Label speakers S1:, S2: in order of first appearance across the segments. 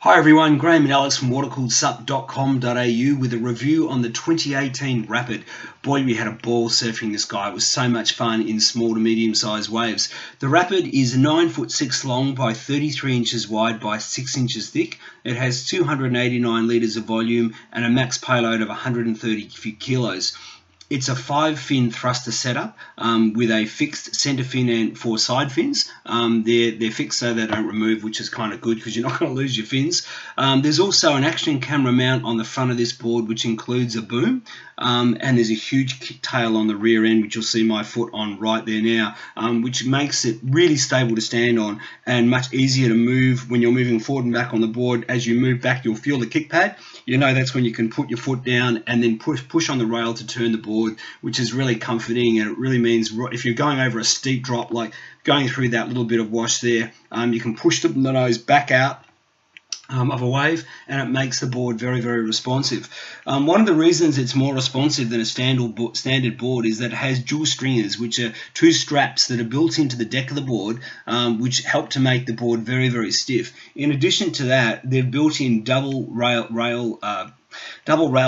S1: Hi everyone, Graham and Alex from watercooledsup.com.au with a review on the 2018 Rapid. Boy, we had a ball surfing this guy. It was so much fun in small to medium sized waves. The Rapid is 9'6" long by 33 inches wide by 6 inches thick. It has 289 litres of volume and a max payload of 130 kilos. It's a 5-fin thruster setup with a fixed centre fin and 4 side fins. They're fixed so they don't remove, which is kind of good because you're not going to lose your fins. There's also an action camera mount on the front of this board, which includes a boom. And there's a huge tail on the rear end, which you'll see my foot on right there now, which makes it really stable to stand on and much easier to move when you're moving forward and back on the board. As you move back, you'll feel the kick pad. You know that's when you can put your foot down and then push on the rail to turn the board, which is really comforting, and it really means if you're going over a steep drop, like going through that little bit of wash there, you can push the nose back out of a wave, and it makes the board very, very responsive. One of the reasons it's more responsive than a standard board is that it has dual stringers, which are 2 straps that are built into the deck of the board, which help to make the board very, very stiff. In addition to that, they've built in double rail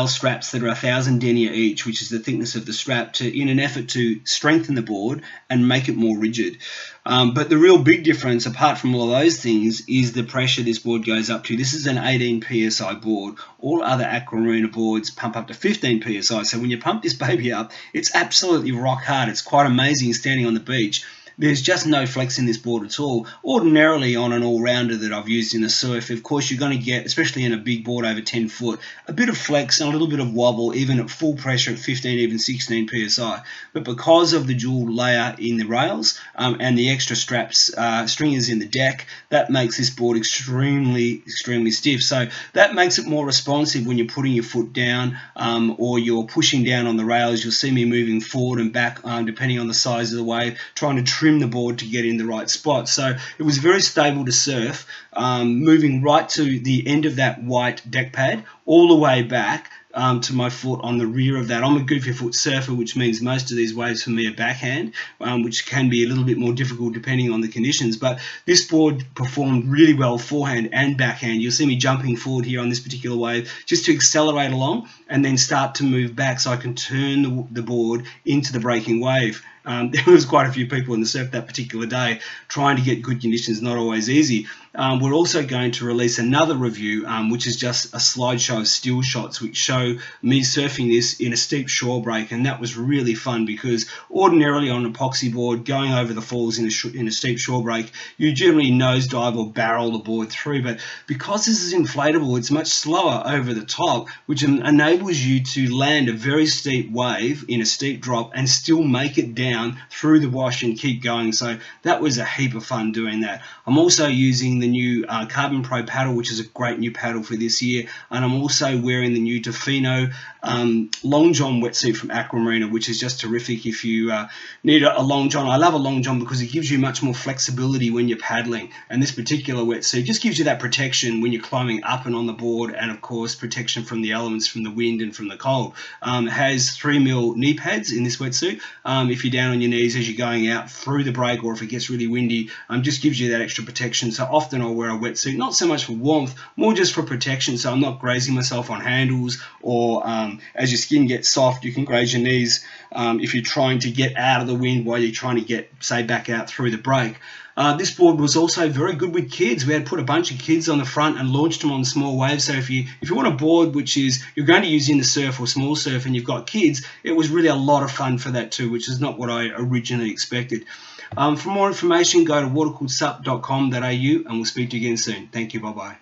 S1: straps that are 1,000 denier each, which is the thickness of the strap, in an effort to strengthen the board and make it more rigid. But the real big difference, apart from all of those things, is the pressure this board goes up to. This is an 18 psi board. All other Aqua Marina boards pump up to 15 psi. So when you pump this baby up, it's absolutely rock hard. It's quite amazing standing on the beach. There's just no flex in this board at all. Ordinarily on an all-rounder that I've used in the surf, of course you're going to get, especially in a big board over 10 foot, a bit of flex and a little bit of wobble even at full pressure at 15, even 16 psi. But because of the dual layer in the rails and the extra straps, stringers in the deck, that makes this board extremely stiff. So that makes it more responsive when you're putting your foot down or you're pushing down on the rails. You'll see me moving forward and back depending on the size of the wave, trying to trim the board to get in the right spot. So it was very stable to surf, moving right to the end of that white deck pad, all the way back to my foot on the rear of that. I'm a goofy foot surfer, which means most of these waves for me are backhand, which can be a little bit more difficult depending on the conditions. But this board performed really well forehand and backhand. You'll see me jumping forward here on this particular wave just to accelerate along and then start to move back so I can turn the board into the breaking wave. There was quite a few people in the surf that particular day trying to get good conditions, not always easy. We're also going to release another review, which is just a slideshow of still shots, which show me surfing this in a steep shore break, and that was really fun because ordinarily on an epoxy board, going over the falls in a steep shore break, you generally nosedive or barrel the board through, but because this is inflatable, it's much slower over the top, which enables you to land a very steep wave in a steep drop and still make it down through the wash and keep going. So that was a heap of fun doing that. I'm also using the new Carbon Pro paddle, which is a great new paddle for this year, and I'm also wearing the new Tofino long john wetsuit from Aqua Marina, which is just terrific if you need a long john. I love a long john because it gives you much more flexibility when you're paddling, and this particular wetsuit just gives you that protection when you're climbing up and on the board, and of course protection from the elements, from the wind and from the cold. It has 3mm knee pads in this wetsuit. If you're down on your knees as you're going out through the break, or if it gets really windy, just gives you that extra protection. So often I'll wear a wetsuit, not so much for warmth, more just for protection, so I'm not grazing myself on handles, or as your skin gets soft, you can graze your knees if you're trying to get out of the wind while you're trying to get, say, back out through the break. This board was also very good with kids. We had put a bunch of kids on the front and launched them on small waves. So if you want a board which is you're going to use in the surf or small surf and you've got kids, it was really a lot of fun for that too, which is not what I originally expected. For more information, go to watercooledsup.com.au and we'll speak to you again soon. Thank you. Bye-bye.